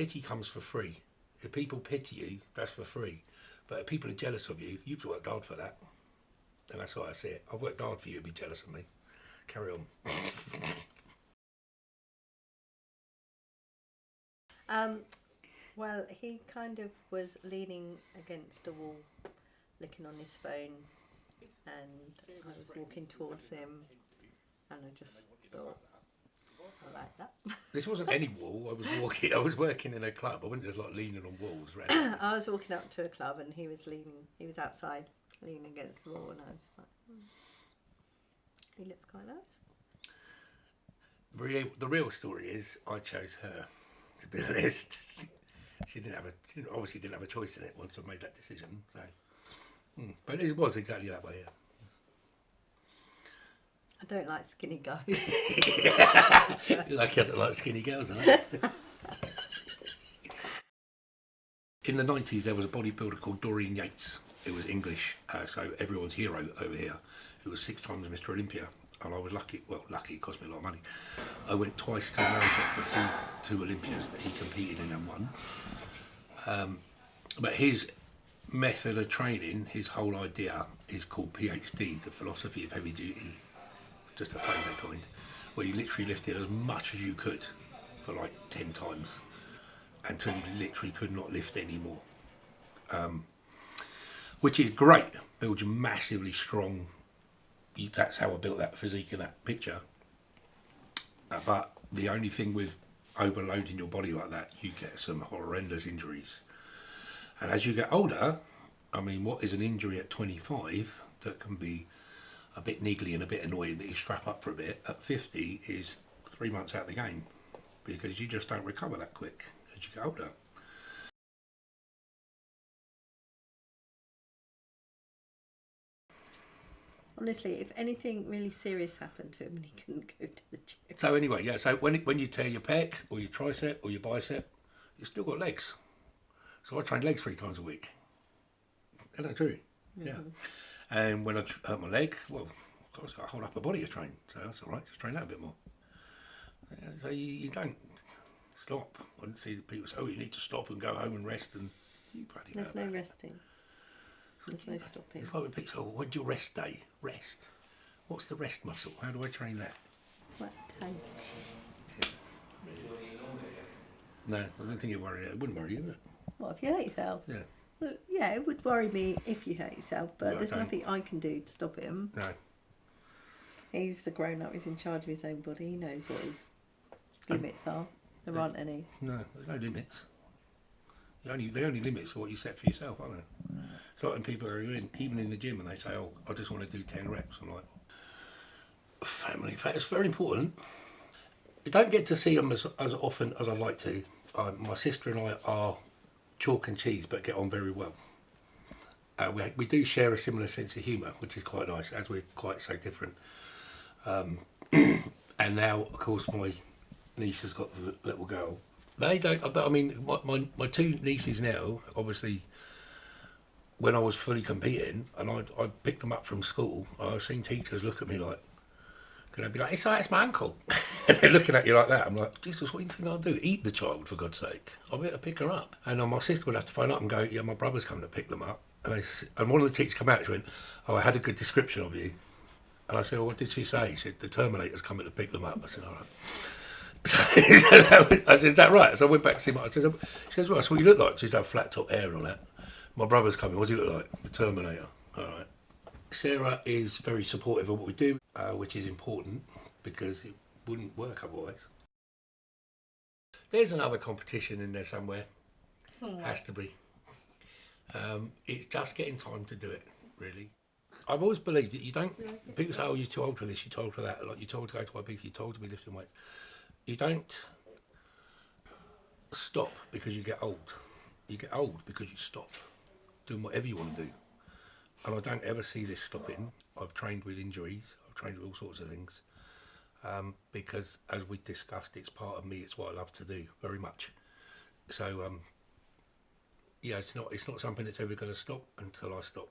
pity comes for free. If people pity you, that's for free. But if people are jealous of you, you've worked hard for that. And that's how I see it. I've worked hard for you to be jealous of me. Carry on. Well, he kind of was leaning against a wall, looking on his phone, and I was walking towards him, and I just thought, I like that. This wasn't any wall. I was working in a club. I wasn't just like leaning on walls. Right? I was walking up to a club, and he was outside, leaning against the wall, and I was just like, he looks quite nice. The real story is I chose her, to be honest. She obviously didn't have a choice in it once I made that decision. So, but it was exactly that way. Yeah. I don't like skinny guys. You're lucky I don't like skinny girls, aren't you? In the 90s, there was a bodybuilder called Dorian Yates. It was English, so everyone's hero over here, who was 6 times Mr. Olympia. And I was lucky, it cost me a lot of money. I went twice to America to see 2 Olympias that he competed in and won. But his method of training, his whole idea is called PhD, the philosophy of heavy duty, just a phrase they coined, where you literally lifted as much as you could for like 10 times until you literally could not lift anymore. Which is great, builds you massively strong. That's how I built that physique in that picture. But the only thing with overloading your body like that, you get some horrendous injuries. And as you get older, I mean, what is an injury at 25 that can be a bit niggly and a bit annoying that you strap up for a bit, at 50 is 3 months out of the game, because you just don't recover that quick as you get older. Honestly, if anything really serious happened to him and he couldn't go to the gym. So anyway, yeah, so when you tear your pec or your tricep or your bicep, you've still got legs. So I train legs 3 times a week. Isn't that true? Mm-hmm. Yeah. And when I hurt my leg, well, I've got a whole upper body to train, so that's all right, just train that a bit more. Yeah, so you don't stop. I didn't see people say, oh, you need to stop and go home and rest, and you bloody know. There's no resting. There's no stopping. It's like when people say, oh, when's your rest day? Rest. What's the rest muscle? How do I train that? What time? Yeah. No, I don't think it wouldn't worry you, would it? What, if you hurt yourself? Yeah. Well, yeah, it would worry me if you hurt yourself, but there's nothing I can do to stop him. No. He's a grown-up, he's in charge of his own body, he knows what his limits are. There aren't any. No, there's no limits. The only limits are what you set for yourself, aren't they? It's like when people are even in the gym and they say, oh, I just want to do 10 reps. I'm like, family. In fact, it's very important. I don't get to see them as often as I'd like to. My sister and I are chalk and cheese, but get on very well. We do share a similar sense of humour, which is quite nice, as we're quite so different. And now, of course, my niece has got the little girl. They don't, but I mean, my 2 nieces now, obviously, when I was fully competing, and I picked them up from school, I've seen teachers look at me like, can I be like, it's my uncle. And they're looking at you like that. I'm like, Jesus, what do you think I'll do? Eat the child, for God's sake. I'll be able to pick her up. And my sister would have to phone up and go, yeah, my brother's coming to pick them up. And one of the teachers come out and she went, oh, I had a good description of you. And I said, well, what did she say? She said, the Terminator's coming to pick them up. I said, all right. So, I said, is that right? So I went back to see my, she goes, well, that's what you look like. She used to have flat top hair and all that. My brother's coming, what does he look like? The Terminator. All right. Sarah is very supportive of what we do, which is important because it wouldn't work otherwise. There's another competition in there somewhere. Has to be. It's just getting time to do it, really. I've always believed that you don't, people say, oh, you're too old for this, you're too old for that, like you're told to go to Ibiza, you're told to be lifting weights. You don't stop because you get old. You get old because you stop doing whatever you want to do. And I don't ever see this stopping. I've trained with injuries, I've trained with all sorts of things. Because as we discussed, it's part of me, it's what I love to do, very much. So, yeah, it's not something that's ever going to stop until I stop.